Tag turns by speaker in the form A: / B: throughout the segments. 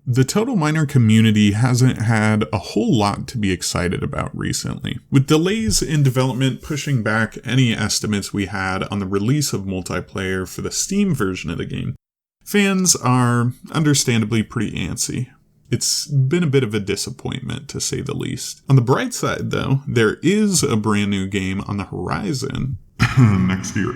A: The Total Miner community hasn't had a whole lot to be excited about recently, with delays in development pushing back any estimates we had on the release of multiplayer for the Steam version of the game. Fans are understandably pretty antsy. It's been a bit of a disappointment, to say the least. On the bright side, though, there is a brand new game on the horizon next year,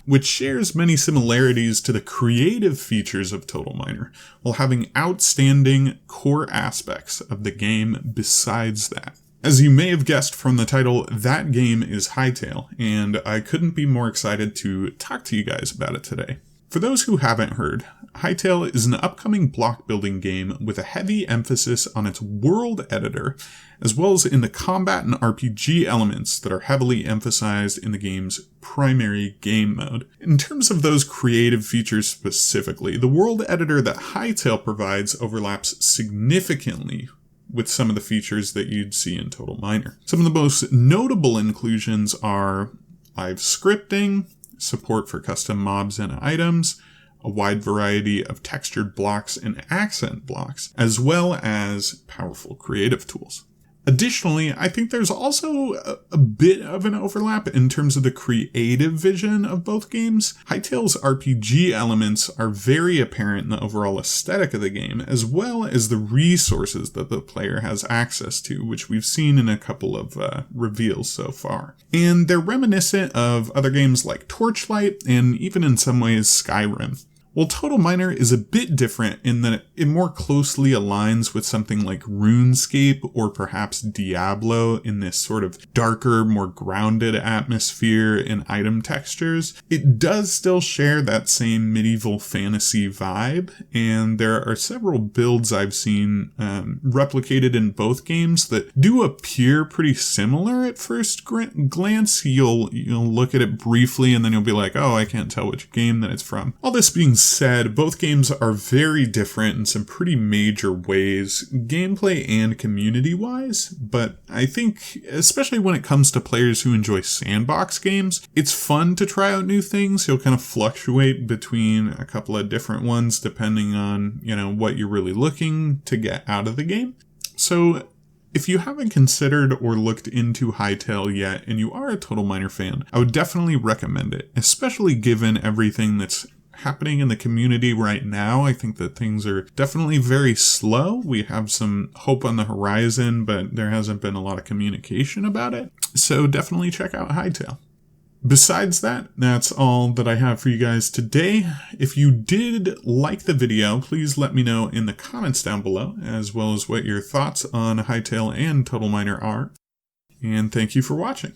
A: which shares many similarities to the creative features of Total Miner, while having outstanding core aspects of the game besides that. As you may have guessed from the title, that game is Hytale, and I couldn't be more excited to talk to you guys about it today. For those who haven't heard, Hytale is an upcoming block-building game with a heavy emphasis on its world editor, as well as in the combat and RPG elements that are heavily emphasized in the game's primary game mode. In terms of those creative features specifically, the world editor that Hytale provides overlaps significantly with some of the features that you'd see in Total Miner. Some of the most notable inclusions are live scripting, support for custom mobs and items, a wide variety of textured blocks and accent blocks, as well as powerful creative tools. Additionally, I think there's also a bit of an overlap in terms of the creative vision of both games. Hytale's RPG elements are very apparent in the overall aesthetic of the game, as well as the resources that the player has access to, which we've seen in a couple of reveals so far. And they're reminiscent of other games like Torchlight, and even in some ways Skyrim. Well, Total Miner is a bit different in that it more closely aligns with something like RuneScape or perhaps Diablo in this sort of darker, more grounded atmosphere and item textures. It does still share that same medieval fantasy vibe, and there are several builds I've seen replicated in both games that do appear pretty similar at first glance. You'll look at it briefly and then you'll be like, oh, I can't tell which game that it's from. All this being said, both games are very different in some pretty major ways, gameplay and community-wise, but I think, especially when it comes to players who enjoy sandbox games, it's fun to try out new things. You'll kind of fluctuate between a couple of different ones depending on, what you're really looking to get out of the game. So if you haven't considered or looked into Hytale yet, and you are a Total Miner fan, I would definitely recommend it, especially given everything that's happening in the community right now. I think that things are definitely very slow. We have some hope on the horizon, but there hasn't been a lot of communication about it. So definitely check out Hytale. Besides that, that's all that I have for you guys today. If you did like the video, please let me know in the comments down below, as well as what your thoughts on Hytale and Total Miner are. And thank you for watching.